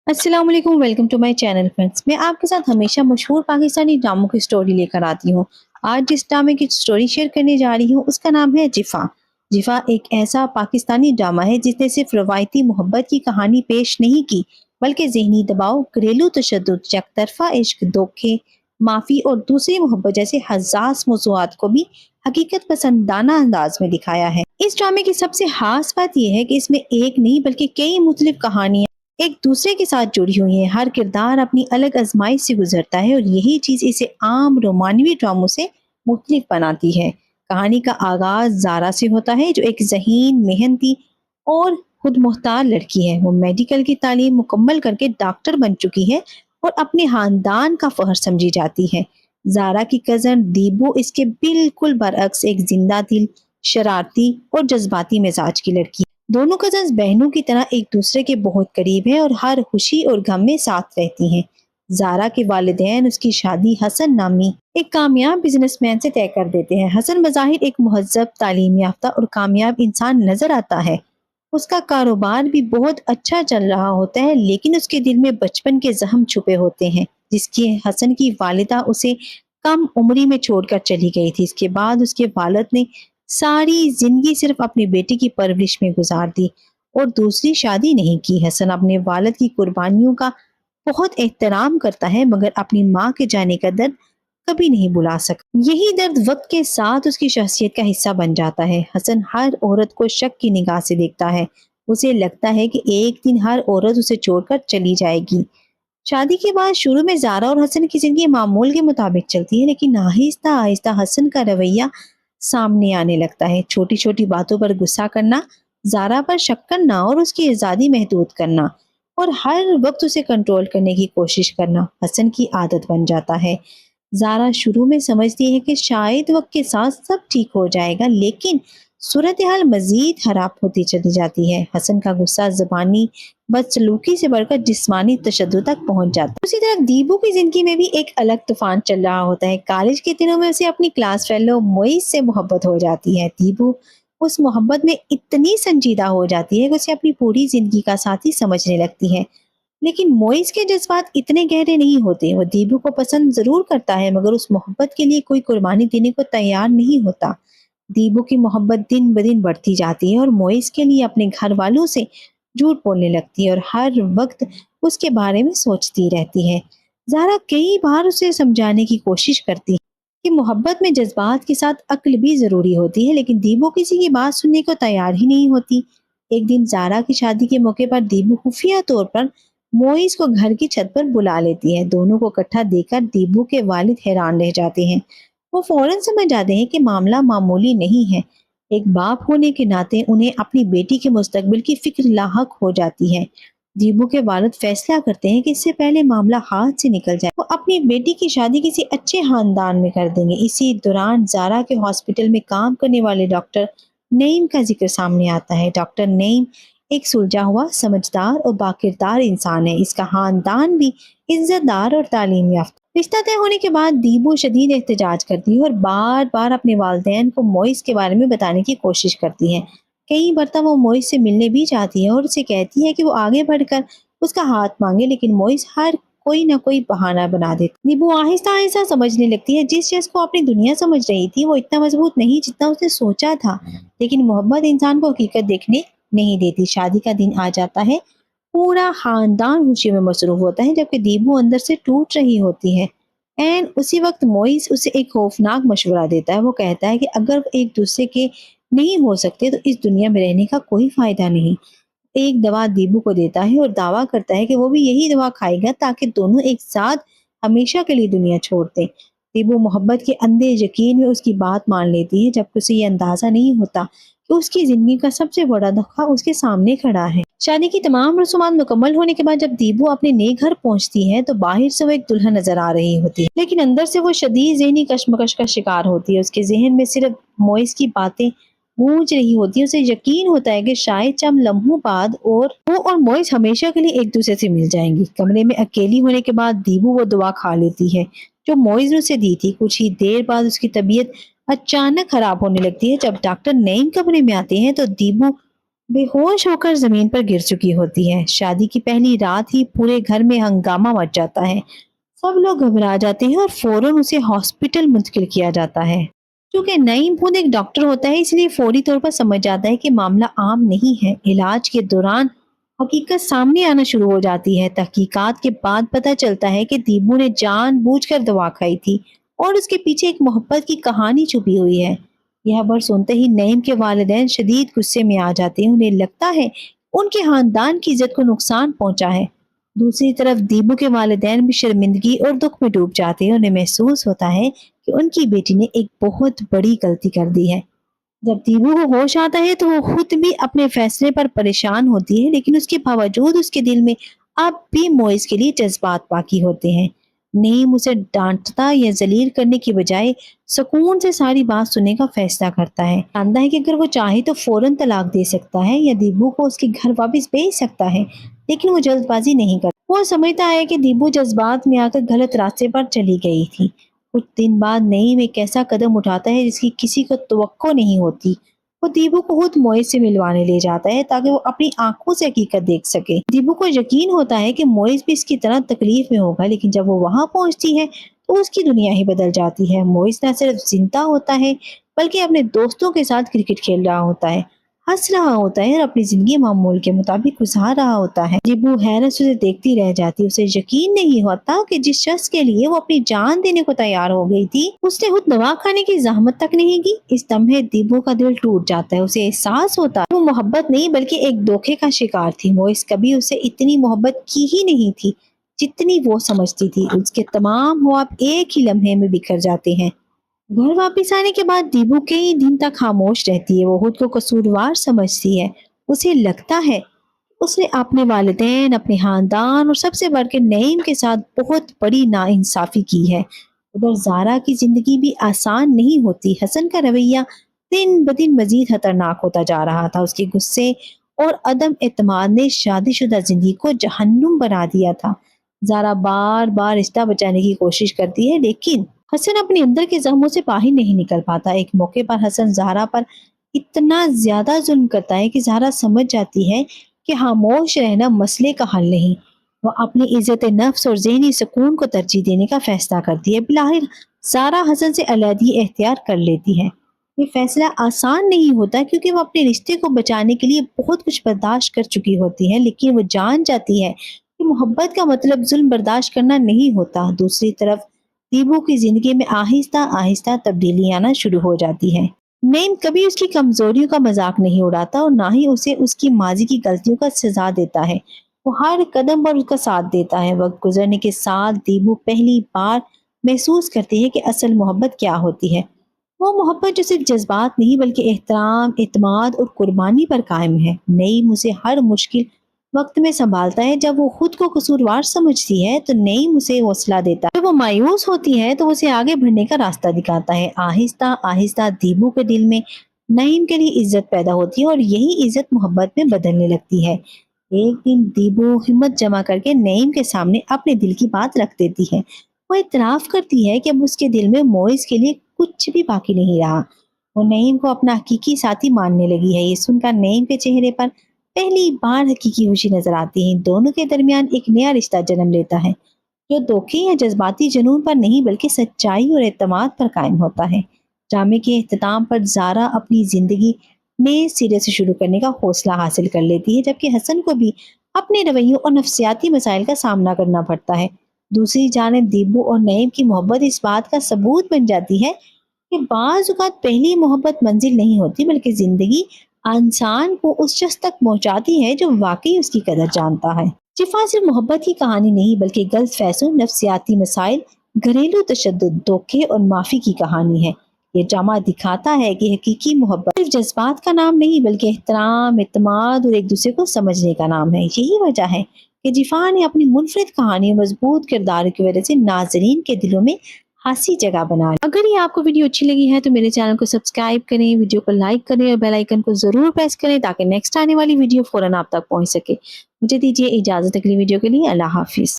अस्सलाम वालेकुम, welcome to my channel friends. मैं आपके साथ हमेशा मशहूर पाकिस्तानी ड्रामों की स्टोरी लेकर आती हूँ। आज जिस ड्रामे की स्टोरी शेयर करने जा रही हूँ उसका नाम है जिफा। जिफा एक ऐसा पाकिस्तानी ड्रामा है जिसने सिर्फ रवायती मोहब्बत की कहानी पेश नहीं की, बल्कि जहनी दबाव, घरेलू तशद्दुद, यकतरफा इश्क, धोखे, माफी और दूसरी मोहब्बत जैसे हसास मौज़ूआत को भी हकीकत पसंदाना अंदाज में दिखाया है। इस ड्रामे की सबसे खास बात यह है कि इसमें एक नहीं बल्कि कई मुख्तलिफ कहानियां एक दूसरे के साथ जुड़ी हुई है। हर किरदार अपनी अलग आजमाइश से गुजरता है और यही चीज इसे आम रोमानवी ड्रामों से मुख्तलिफ बनाती है। कहानी का आगाज जारा से होता है, जो एक ज़हीन, मेहनती और खुद मुख्तार लड़की है। वो मेडिकल की तालीम मुकम्मल करके डॉक्टर बन चुकी है और अपने खानदान का फख्र समझी जाती है। जारा की कजन दीबू इसके बिल्कुल बरअक्स एक जिंदा दिल, शरारती और जज्बाती मिजाज की लड़की। दोनों कजन्स बहनों की तरह एक दूसरे के बहुत करीब हैं और हर खुशी और गम में साथ रहती हैं। जारा के वालिदैन उसकी शादी हसन नामी एक कामयाब बिजनेसमैन से तय कर देते हैं। हसन बज़ाहिर एक मुहज्जब, तालीम याफ्ता और कामयाब इंसान नजर आता है। उसका कारोबार भी बहुत अच्छा चल रहा होता है, लेकिन उसके दिल में बचपन के जख्म छुपे होते हैं, जिसकी हसन की वालिदा उसे कम उम्री में छोड़कर चली गई थी। इसके बाद उसके वालिद ने सारी जिंदगी सिर्फ अपनी बेटी की परवरिश में गुजार दी और दूसरी शादी नहीं की। हसन अपने वालिद की कुर्बानियों का बहुत एहतराम करता है, मगर अपनी माँ के जाने का दर्द कभी नहीं भुला सका। यही दर्द वक्त के साथ उसकी शख्सियत का हिस्सा बन जाता है। हसन हर औरत को शक की निगाह से देखता है। उसे लगता है कि एक दिन हर औरत उसे छोड़कर चली जाएगी। शादी के बाद शुरू में जारा और हसन की जिंदगी मामूल के मुताबिक चलती है, लेकिन आहिस्ता आहिस्ता हसन का रवैया सामने आने लगता है। छोटी छोटी बातों पर गुस्सा करना, जारा पर शक करना और उसकी आज़ादी महदूद करना और हर वक्त उसे कंट्रोल करने की कोशिश करना हसन की आदत बन जाता है। जारा शुरू में समझती है कि शायद वक्त के साथ सब ठीक हो जाएगा, लेकिन सूरत हाल मजीद खराब होती चली जाती है। हसन का गुस्सा ज़बानी बदसलूकी से बढ़कर जिस्मानी तशद्दुद तक पहुंच जाता है। उसी तरह दीबू की जिंदगी में भी एक अलग तूफान चल रहा होता है। कॉलेज के दिनों में उसे अपनी क्लास फेलो मोइस से मोहब्बत हो जाती है। दीबू उस मोहब्बत में इतनी संजीदा हो जाती है कि उसे अपनी पूरी जिंदगी का साथी समझने लगती है। लेकिन मोइस के जज्बात इतने गहरे नहीं होते। वो दीबू को पसंद जरूर करता है, मगर उस मोहब्बत के लिए कोई कुर्बानी देने को तैयार नहीं होता। दीबू की मोहब्बत दिन ब दिन बढ़ती जाती है और मोइस के लिए अपने घर वालों से झूठ बोलने लगती है और हर वक्त उसके बारे में सोचती रहती है। जारा कई बार उसे समझाने की कोशिश करती है कि मोहब्बत में जज्बात के साथ अक्ल भी जरूरी होती है, लेकिन दीबू किसी की बात सुनने को तैयार ही नहीं होती। एक दिन जारा की शादी के मौके पर दीबू खुफिया तौर पर मोइस को घर की छत पर बुला लेती है। दोनों को इकट्ठा देखकर दीबू के वालिद हैरान रह जाते हैं। वो फौरन समझ जाते हैं कि मामला मामूली नहीं है। एक बाप होने के नाते उन्हें अपनी बेटी के मुस्तकबिल की फिक्र लाहक हो जाती है। दीबू के वालिद फैसला करते हैं कि इससे पहले मामला हाथ से निकल जाए, वो अपनी बेटी की शादी किसी अच्छे खानदान में कर देंगे। इसी दौरान जारा के हॉस्पिटल में काम करने वाले डॉक्टर नईम का जिक्र सामने आता है। डॉक्टर नईम एक सुलझा हुआ, समझदार और बाकिरदार इंसान है। इसका खानदान भी इज्जतदार और तालीम याफ्ता। रिश्ता तय होने के बाद दीबू शदीद एहतजाज करती है और बार बार अपने वालिदैन को मोइस के बारे में बताने की कोशिश करती है। कई मरतबा वो मोइस से मिलने भी चाहती है और उसे कहती है कि वो आगे बढ़कर उसका हाथ मांगे, लेकिन मोइस हर कोई ना कोई बहाना बना देती। दीबू आहिस्ता आहिस्ता समझने लगती है जिस शख्स को अपनी दुनिया समझ रही थी वो इतना मजबूत नहीं जितना उसने सोचा था। लेकिन मोहब्बत इंसान को हकीकत देखने नहीं देती। शादी का दिन आ जाता है। पूरा खानदान खुशी में मसरूफ होता है, जबकि दीबू अंदर से टूट रही होती है। एंड उसी वक्त मोइस उसे एक खौफनाक मशवरा देता है। वो कहता है कि अगर एक दूसरे के नहीं हो सकते तो इस दुनिया में रहने का कोई फायदा नहीं। एक दवा दीबू को देता है और दावा करता है कि वो भी यही दवा खाएगा ताकि दोनों एक साथ हमेशा के लिए दुनिया छोड़ दें। दीबू मोहब्बत के अंधे यकीन में उसकी बात मान लेती है, जबकि उसे ये अंदाजा नहीं होता कि उसकी जिंदगी का सबसे बड़ा धोखा उसके सामने खड़ा है। शादी की तमाम रसूमात मुकम्मल होने के बाद जब दीबू अपने नए घर पहुंचती है तो बाहर से वो एक दुल्हन नजर आ रही होती है, लेकिन अंदर से वो शदीद ज़हनी कशमकश का शिकार होती है। उसके जहन में सिर्फ मोइस की बातें गूंज रही होती है। उसे यकीन होता है कि शायद चंद लम्हों बाद और वो और मोइस हमेशा के लिए एक दूसरे से मिल जाएंगी। कमरे में अकेली होने के बाद दीबू वो दुआ खा लेती है जो मोइस ने उसे दी थी। कुछ ही देर बाद उसकी तबीयत अचानक खराब होने लगती है। जब डॉक्टर नईम कमरे में आते हैं तो दीबू बेहोश होकर जमीन पर गिर चुकी होती है। शादी की पहली रात ही पूरे घर में हंगामा मच जाता है। सब लोग घबरा जाते हैं और फौरन उसे हॉस्पिटल मुंतकिल किया जाता है। क्योंकि नईम खुद एक डॉक्टर होता है, इसलिए फौरी तौर पर समझ जाता है कि मामला आम नहीं है। इलाज के दौरान हकीकत सामने आना शुरू हो जाती है। तहकीकात के बाद पता चलता है कि दीबू ने जानबूझकर दवा खाई थी और उसके पीछे एक मोहब्बत की कहानी छुपी हुई है। यह खबर सुनते ही नईम के वालिदैन शदीद गुस्से में आ जाते हैं। उन्हें लगता है उनके खानदान की इज्जत को नुकसान पहुंचा है। दूसरी तरफ दीबू के वालिदैन भी शर्मिंदगी और दुख में डूब जाते हैं। उन्हें महसूस होता है कि उनकी बेटी ने एक बहुत बड़ी गलती कर दी है। जब दीबू को होश आता है तो वो खुद भी अपने फैसले पर परेशान होती है, लेकिन उसके बावजूद उसके दिल में अब भी मोइस के लिए जज्बात बाकी होते हैं। नईम उसे डांटता या जलील करने की बजाय सुकून से सारी बात सुनने का फैसला करता है। जानता है कि अगर वो चाहे तो फौरन तलाक दे सकता है या दीबू को उसके घर वापस भेज सकता है, लेकिन वो जल्दबाजी नहीं करता। वो समझता है कि दीबू जज्बात में आकर गलत रास्ते पर चली गई थी। कुछ दिन बाद नईम एक ऐसा कदम उठाता है जिसकी किसी को तवक्को नहीं होती। वो दीबू को खुद मोइस से मिलवाने ले जाता है ताकि वो अपनी आंखों से हकीकत देख सके। दीबू को यकीन होता है कि मोइस भी इसकी तरह तकलीफ में होगा, लेकिन जब वो वहां पहुंचती है तो उसकी दुनिया ही बदल जाती है। मोइस न सिर्फ जिंदा होता है बल्कि अपने दोस्तों के साथ क्रिकेट खेल रहा होता है, हंस रहा होता है और अपनी जिंदगी मामूल के मुताबिक गुजार रहा होता है। दीबू हैरत से उसे देखती रह जाती है। उसे यकीन नहीं होता कि जिस शख्स के लिए वो अपनी जान देने को तैयार हो गई थी, उसने खुद दवा खाने की जहमत तक नहीं की। इस लम्हे दीबू का दिल टूट जाता है। उसे एहसास होता है वो मोहब्बत नहीं बल्कि एक धोखे का शिकार थी। मोइस कभी उसे इतनी मोहब्बत की ही नहीं थी जितनी वो समझती थी। उसके तमाम ख्वाब एक ही लम्हे में बिखर जाते हैं। घर वापस आने के बाद दीबू कई दिन तक खामोश रहती है। वो खुद को कसूरवार समझती है। उसे लगता है उसने अपने वालिदैन, अपने खानदान और सबसे बढ़कर नईम के साथ बहुत बड़ी नाइंसाफी की है। उधर जारा की जिंदगी भी आसान नहीं होती। हसन का रवैया दिन ब दिन मजीद खतरनाक होता जा रहा था। उसके गुस्से और अदम एतमाद ने शादीशुदा जिंदगी को जहन्नुम बना दिया था। जारा बार बार रिश्ता बचाने की कोशिश करती है, लेकिन हसन अपने अंदर के जख्मों से बाहर नहीं निकल पाता। एक मौके पर हसन ज़हरा पर इतना ज्यादा जुल्म करता है कि ज़हरा समझ जाती है कि खामोश रहना मसले का हल नहीं। वो अपनी इज्जत नफ्स और ज़हनी सुकून को तरजीह देने का फैसला करती है। बिलाहिर ज़हरा हसन से अलहदगी इख्तियार कर लेती है। ये फैसला आसान नहीं होता क्योंकि वो अपने रिश्ते को बचाने के लिए बहुत कुछ बर्दाश्त कर चुकी होती है, लेकिन वो जान जाती है कि मोहब्बत का मतलब जुल्म बर्दाश्त करना नहीं होता। दूसरी तरफ दीबू की जिंदगी में आहिस्ता आहिस्ता तब्दीली आना शुरू हो जाती है। नईम कभी उसकी कमजोरियों का मजाक नहीं उड़ाता और ना ही उसे उसकी माजी की गलतियों का सजा देता है। वो हर कदम पर उसका साथ देता है। वक्त गुजरने के साथ दीबू पहली बार महसूस करती है कि असल मोहब्बत क्या होती है। वो मोहब्बत जो सिर्फ जज्बात नहीं बल्कि एहतराम, इत्मीनान और कुर्बानी पर कायम है। नईम उसे हर मुश्किल वक्त में संभालता है। जब वो खुद को कसूरवार समझती है तो नईम उसे हौसला देता है। जब वो मायूस होती है तो उसे आगे बढ़ने का रास्ता दिखाता है। आहिस्ता आहिस्ता दीबू के दिल में नईम के लिए इज्जत पैदा होती है और यही इज्जत मोहब्बत में बदलने लगती है। एक दिन दीबू हिम्मत जमा करके नईम के सामने अपने दिल की बात रख देती है। वो इतराफ करती है कि अब उसके दिल में मोइस के लिए कुछ भी बाकी नहीं रहा। वो नईम को अपना हकीकी साथी मानने लगी है। ये सुनकर नईम के चेहरे पर पहली बार हकीकी खुशी नजर आती है। दोनों के दरमियान एक नया रिश्ता जन्म लेता है जो धोखे या जज्बाती जुनून पर नहीं बल्कि सच्चाई और एतमाद पर कायम होता है। ड्रामे के इख्तिताम पर ज़ारा अपनी जिंदगी नए सिरे से शुरू करने का हौसला हासिल कर लेती है, जबकि हसन को भी अपने रवैयों और नफ्सियाती मसाइल का सामना करना पड़ता है। दूसरी जानिब दीबू और नईम की मोहब्बत इस बात का सबूत बन जाती है कि बाज़ औक़ात पहली मोहब्बत मंजिल नहीं होती बल्कि जिंदगी इंसान को उस शख्स तक पहुंचाती है जो वाकई उसकी कदर जानता है। जिफा सिर्फ मोहब्बत की कहानी नहीं बल्कि गलत फैसलों, नफ्सियाती मसाइल, घरेलू तशद्दुद, धोखे और माफी की कहानी है। ये ड्रामा दिखाता है कि हकीकी मोहब्बत सिर्फ जज्बात का नाम नहीं बल्कि एहतराम, इत्मीनान और एक दूसरे को समझने का नाम है। यही वजह है कि जिफा ने अपनी मुनफरिद कहानी, मजबूत किरदार की वजह से नाजरीन के दिलों में खासी जगह बना ली। अगर ये आपको वीडियो अच्छी लगी है तो मेरे चैनल को सब्सक्राइब करें, वीडियो को लाइक करें और बेल आइकन को जरूर प्रेस करें ताकि नेक्स्ट आने वाली वीडियो फौरन आप तक पहुंच सके। मुझे दीजिए इजाजत अगली वीडियो के लिए। अल्लाह हाफिज।